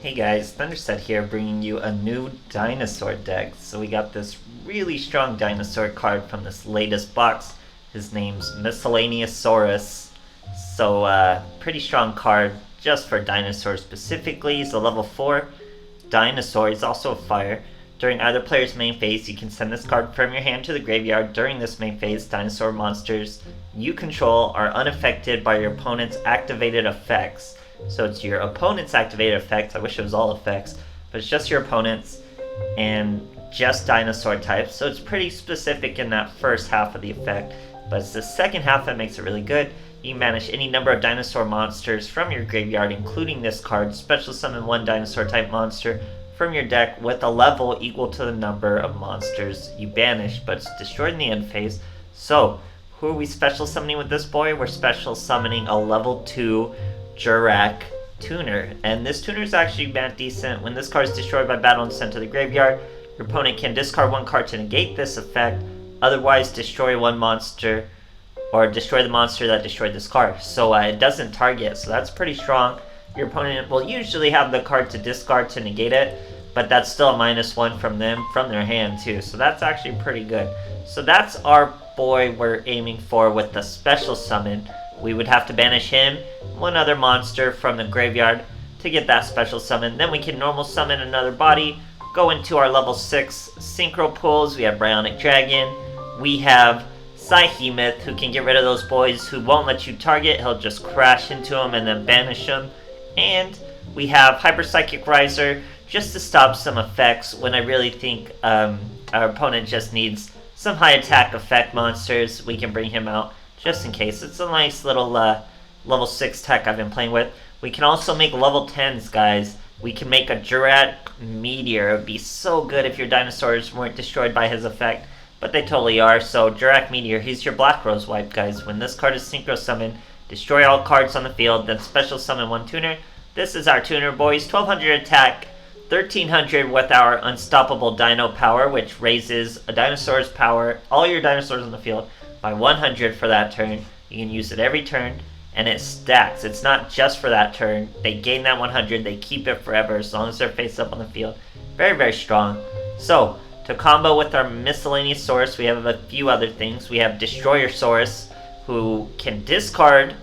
Hey guys, Thunderset here bringing you a new dinosaur deck. So we got this really strong dinosaur card from this latest box. His name's Miscellaneousaurus. So pretty strong card just for dinosaurs specifically. He's a level 4 dinosaur. He's also a fire. During either player's main phase, you can send this card from your hand to the graveyard. During this main phase, dinosaur monsters you control are unaffected by your opponent's activated effects. So it's your opponent's activated effects. I wish it was all effects, but it's just your opponent's and just dinosaur types. So it's pretty specific in that first half of the effect, but it's the second half that makes it really good. You can banish any number of dinosaur monsters from your graveyard, including this card. Special summon one dinosaur type monster from your deck with a level equal to the number of monsters you banished, but it's destroyed in the end phase. So who are we special summoning with this boy? We're special summoning a level 2 Jurak tuner, and this tuner is actually bad decent. When this card is destroyed by battle and sent to the graveyard, your opponent can discard one card to negate this effect, otherwise destroy one monster or destroy the monster that destroyed this card. So it doesn't target, so that's pretty strong. Your opponent will usually have the card to discard to negate it, but that's still a -1 from them, from their hand too, so that's actually pretty good. So that's our boy we're aiming for with the special summon. We would have to banish him, one other monster from the graveyard to get that special summon. Then we can normal summon another body, go into our level 6 synchro pools. We have Bionic Dragon, we have Psyhemoth, who can get rid of those boys who won't let you target. He'll just crash into them and then banish them. And we have Hyper Psychic Riser, just to stop some effects when I really think our opponent just needs some high attack effect monsters. We can bring him out just in case. It's a nice little level 6 tech I've been playing with. We can also make level 10s, guys. We can make a Jurak Meteor. It would be so good if your dinosaurs weren't destroyed by his effect, but they totally are. So Jurak Meteor, he's your Black Rose wipe, guys. When this card is synchro summoned, destroy all cards on the field, then special summon one tuner. This is our tuner, boys. 1200 attack, 1300 with our unstoppable dino power, which raises a dinosaur's power, all your dinosaurs on the field, by 100 for that turn. You can use it every turn, and it stacks. It's not just for that turn. They gain that 100, they keep it forever as long as they're face up on the field. Very, very strong. So, to combo with our Miscellaneousaurus, we have a few other things. We have Destroyersaurus, who can discard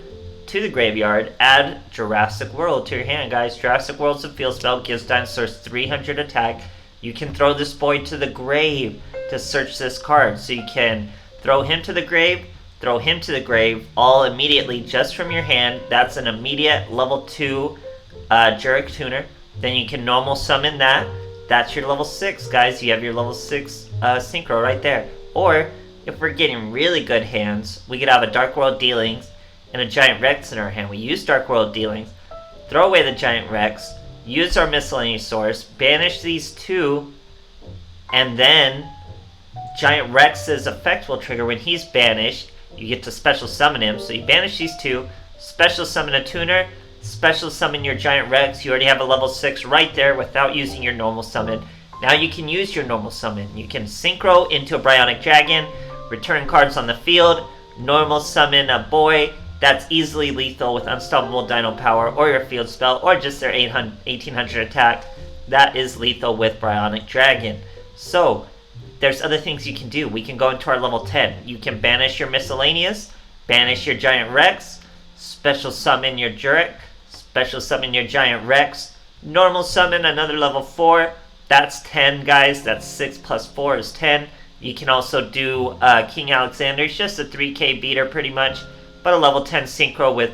to the graveyard, add Jurassic World to your hand, guys. Jurassic World's a field spell, gives dinosaurs 300 attack. You can throw this boy to the grave to search this card. So you can throw him to the grave, throw him to the grave, all immediately just from your hand. That's an immediate level 2 Jurak tuner. Then you can normal summon that. That's your level 6, guys. You have your level 6 synchro right there. Or, if we're getting really good hands, we could have a Dark World Dealings and a Giant Rex in our hand. We use Dark World Dealings, throw away the Giant Rex, use our Miscellaneousaurus, banish these two, and then Giant Rex's effect will trigger when he's banished. You get to special summon him, so you banish these two, special summon a tuner, special summon your Giant Rex. You already have a level 6 right there without using your normal summon. Now you can use your normal summon. You can synchro into a Bionic Dragon, return cards on the field, normal summon a boy that's easily lethal with unstoppable dino power, or your field spell, or just their 1800 attack. That is lethal with Bionic Dragon. So, there's other things you can do. We can go into our level 10. You can banish your Miscellaneous, banish your Giant Rex, special summon your Jurak, special summon your Giant Rex, normal summon another level 4. That's 10, guys. That's 6 plus 4 is 10. You can also do King Alexander. It's just a 3k beater pretty much, but a level 10 synchro with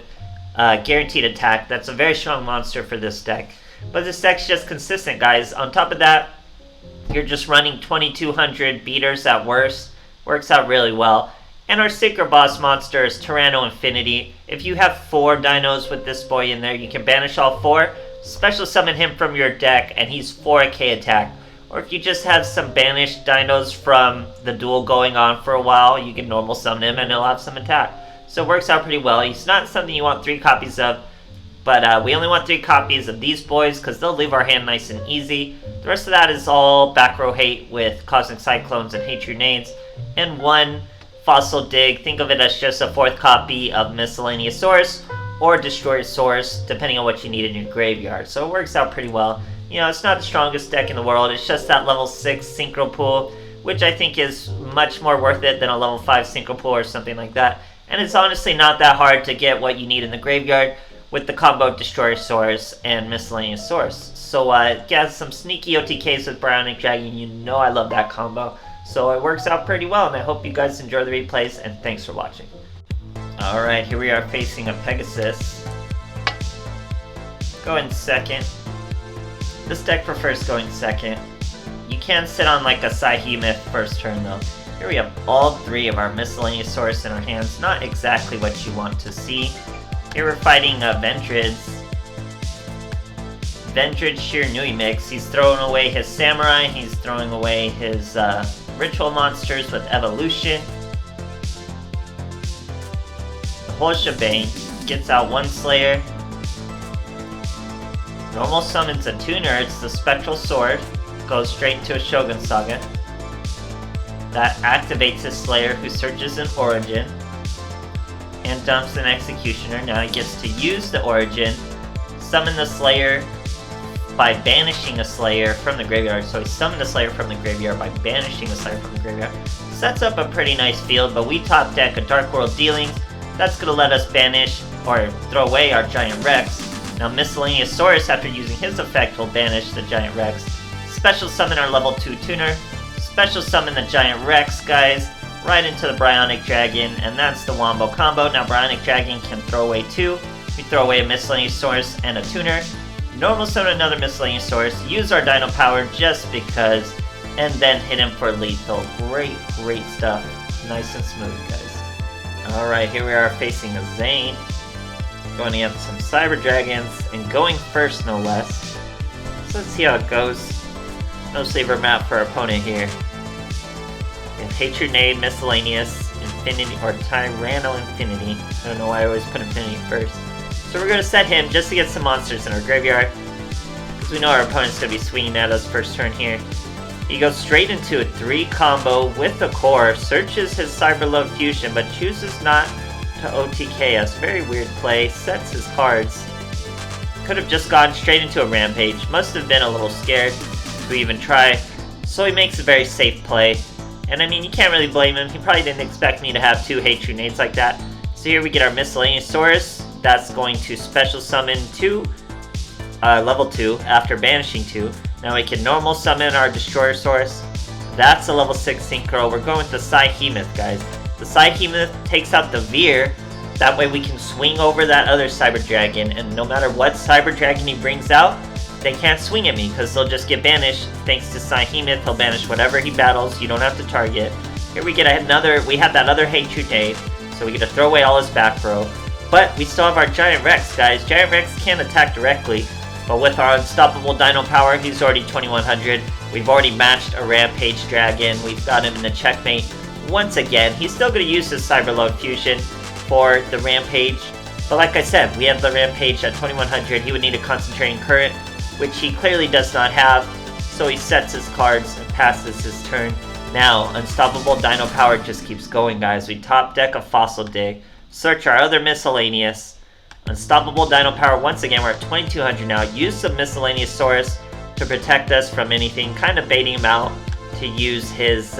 guaranteed attack. That's a very strong monster for this deck. But this deck's just consistent, guys. On top of that, you're just running 2200 beaters at worst. Works out really well. And our Synchro Boss monster is Tyranno Infinity. If you have 4 dinos with this boy in there, you can banish all 4, special summon him from your deck, and he's 4k attack. Or if you just have some banished dinos from the duel going on for a while, you can normal summon him and he'll have some attack. So it works out pretty well. He's not something you want 3 copies of, but we only want 3 copies of these boys because they'll leave our hand nice and easy. The rest of that is all back row hate with Cosmic Cyclones and Hatred Nades, and 1 Fossil Dig. Think of it as just a 4th copy of Miscellaneousaurus, or Destroyosaurus, depending on what you need in your graveyard. So it works out pretty well. You know, it's not the strongest deck in the world, it's just that level 6 Synchro Pool, which I think is much more worth it than a level 5 Synchro Pool or something like that. And it's honestly not that hard to get what you need in the graveyard with the combo Destroyosaurus and Miscellaneousaurus. So get some sneaky OTKs with Bionic Dragon, you know I love that combo. So it works out pretty well, and I hope you guys enjoy the replays, and thanks for watching. Alright, here we are facing a Pegasus. Go in second. This deck prefers going second. You can sit on like a Psyhemoth first turn though. Here we have all 3 of our Miscellaneousaurus in our hands. Not exactly what you want to see. Here we're fighting Vendrids. Vendrid Shiranui mix. He's throwing away his Samurai. He's throwing away his Ritual monsters with Evolution. The whole shebang. Gets out 1 Slayer. Normal summons a tuner. It's the Spectral Sword. Goes straight to a Shogun Saga. That activates his Slayer, who searches an Origin and dumps an Executioner. Now he gets to use the Origin, summon the Slayer by banishing a Slayer from the graveyard. So he summoned a Slayer from the graveyard by banishing a Slayer from the graveyard. Sets up a pretty nice field, but we top deck a Dark World Dealings. That's going to let us banish or throw away our Giant Rex. Now Miscellaneousaurus, after using his effect, will banish the Giant Rex. Special summon our level 2 tuner. Special summon the Giant Rex, guys, right into the Bionic Dragon, and that's the Wombo combo. Now Bionic Dragon can throw away 2. We throw away a Miscellaneousaurus and a tuner. Normal summon another Miscellaneousaurus, use our Dino Power just because, and then hit him for lethal. Great, great stuff. Nice and smooth, guys. Alright, here we are facing a Zane. Going against some Cyber Dragons, and going first no less. So let's see how it goes. No saver map for our opponent here. We have Hatred, Miscellaneous, Infinity, or Tyranno Infinity. I don't know why I always put Infinity first. So we're going to set him just to get some monsters in our graveyard, because we know our opponent's going to be swinging at us first turn here. He goes straight into a 3 combo with the core, searches his Cyber Love Fusion, but chooses not to OTK us. Very weird play, sets his cards. Could have just gone straight into a Rampage, must have been a little scared to even try, so he makes a very safe play. And I mean, you can't really blame him, he probably didn't expect me to have 2 Hatred nades like that. So here we get our Miscellaneousaurus. That's going to special summon 2, level 2, after banishing 2. Now we can normal summon our Destroyosaurus. That's a level 6 Synchro. We're going with the Psyhemoth, guys. The Psyhemoth takes out the Veer. That way we can swing over that other Cyber Dragon, and no matter what Cyber Dragon he brings out, they can't swing at me because they'll just get banished. Thanks to Psyhemoth, he'll banish whatever he battles. You don't have to target. Here we get another, we have that other Hatred nade, so we get to throw away all his back row. But we still have our Giant Rex, guys. Giant Rex can't attack directly, but with our unstoppable Dino Power, he's already 2100. We've already matched a Rampage Dragon. We've got him in the checkmate once again. He's still going to use his Cyber Love Fusion for the Rampage, but like I said, we have the Rampage at 2100. He would need a Concentrating Current, which he clearly does not have, so he sets his cards and passes his turn. Now, Unstoppable Dino Power just keeps going, guys. We top deck a Fossil Dig, search our other Miscellaneous. Unstoppable Dino Power, once again, we're at 2200 now. Use some Miscellaneousaurus to protect us from anything, kind of baiting him out to use his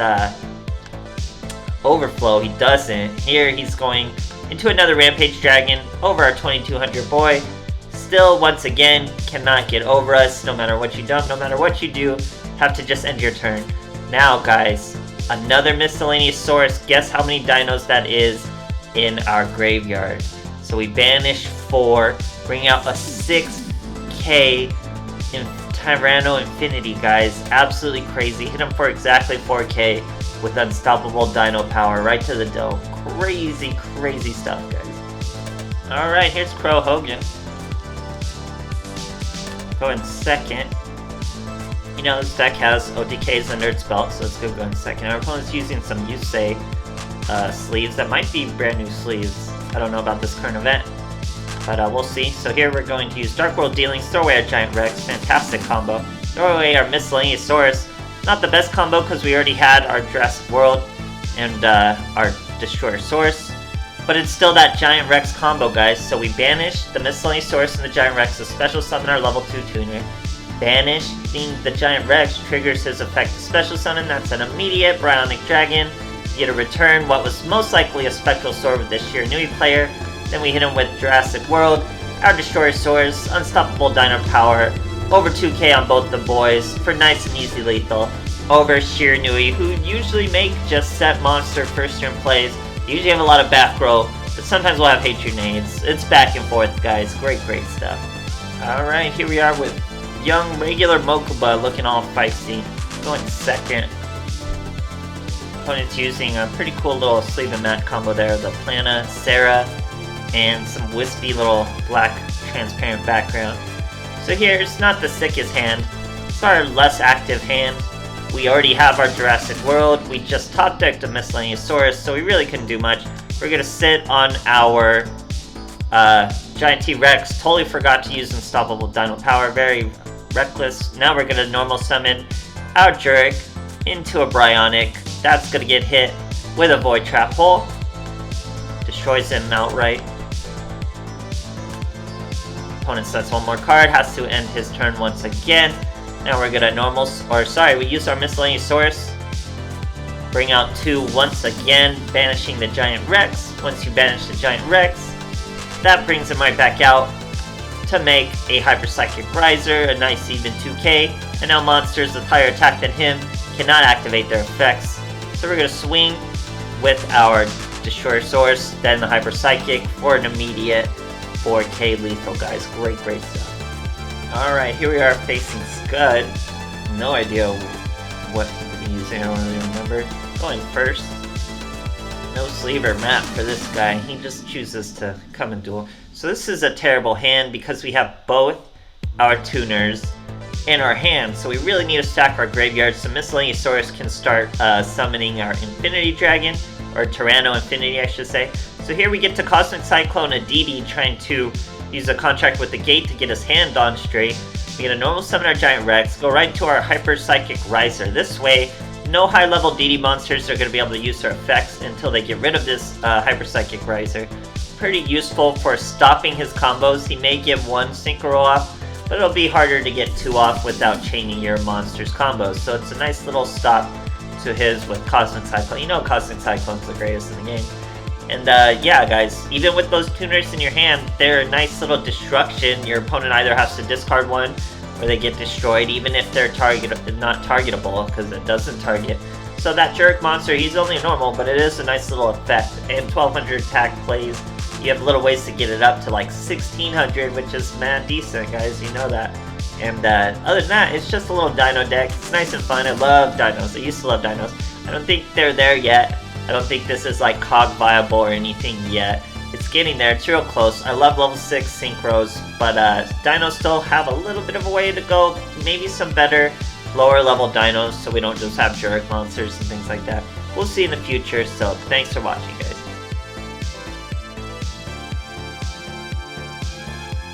Overflow. He doesn't. Here he's going into another Rampage Dragon over our 2200 boy. Still, once again, cannot get over us, no matter what you dump, no matter what you do, have to just end your turn. Now, guys, another Miscellaneousaurus. Guess how many dinos that is in our graveyard. So we banish 4, bring out a 6k in Tyranno Infinity, guys. Absolutely crazy. Hit him for exactly 4k with Unstoppable Dino Power right to the dome. Crazy, crazy stuff, guys. Alright, here's Crow Hogan. Go in second. You know, this deck has OTKs under its belt, so it's good go in second. Our opponent's using some Yusei sleeves that might be brand new sleeves. I don't know about this current event, but we'll see. So here we're going to use Dark World Dealings, throw away our Giant Rex, fantastic combo. Throw away our Miscellaneousaurus. Not the best combo because we already had our Jurassic World and our Destroyosaurus. But it's still that Giant Rex combo, guys. So we banish the Miscellaneousaurus and the Giant Rex to special summon our level 2 tuner. Banishing the Giant Rex triggers his effective special summon. That's an immediate Bionic Dragon. You get to return what was most likely a Spectral Sword with this Shiranui player. Then we hit him with Jurassic World, our Destroyosaurus, Unstoppable Dino Power, over 2k on both the boys for nice and easy lethal. Over Shiranui, who usually make just set monster first turn plays. They usually have a lot of back row, but sometimes we'll have Hatred Nades. It's back and forth, guys. Great stuff. Alright, here we are with young regular Mokuba looking all feisty. Going second. Opponent's using a pretty cool little sleeve and mat combo there. The Plana, Sarah, and some wispy little black transparent background. So here's not the sickest hand. It's our less active hand. We already have our Jurassic World. We just top decked a Miscellaneousaurus, so we really couldn't do much. We're gonna sit on our Giant T-Rex. Totally forgot to use Unstoppable Dino Power. Very reckless. Now we're gonna normal summon our Jurek into a Bionic. That's gonna get hit with a Void Trap Hole. Destroys him outright. Opponent sets one more card, has to end his turn once again. Now we're gonna we use our Miscellaneousaurus. Bring out 2 once again, banishing the Giant Rex. Once you banish the Giant Rex, that brings him right back out to make a Hyper Psychic Riser, a nice even 2k. And now monsters with higher attack than him cannot activate their effects. So we're gonna swing with our Destroyosaurus, then the Hyper Psychic for an immediate 4k lethal, guys. Great stuff. Alright, here we are facing Scud. No idea what we're using, I don't really remember. Going first. No sleeve or map for this guy. He just chooses to come and duel. So this is a terrible hand because we have both our tuners in our hand. So we really need to stack our graveyard so Miscellaneousaurus can start summoning our Infinity Dragon, or Tyranno Infinity I should say. So here we get to Cosmic Cyclone a DD trying to use a contract with the gate to get his hand on straight. We get a normal summon our Giant Rex, go right to our Hyper Psychic Riser. This way, no high level DD monsters are going to be able to use their effects until they get rid of this Hyper Psychic Riser. Pretty useful for stopping his combos. He may get 1 Synchro off, but it'll be harder to get 2 off without chaining your monster's combos. So it's a nice little stop to his with Cosmic Cyclone. You know Cosmic Cyclone's the greatest in the game. And yeah, guys, even with those tuners in your hand, they're a nice little destruction. Your opponent either has to discard one, or they get destroyed, even if they're not targetable, because it doesn't target. So that Jurek monster, he's only normal, but it is a nice little effect. And 1200 attack plays, you have little ways to get it up to like 1600, which is mad decent, guys, you know that. And other than that, it's just a little dino deck. It's nice and fun. I love dinos. I used to love dinos. I don't think they're there yet. I don't think this is like cog viable or anything yet. It's getting there, it's real close. I love level 6 synchros, but dinos still have a little bit of a way to go. Maybe some better lower level dinos so we don't just have Jurek monsters and things like that. We'll see in the future, so thanks for watching, guys.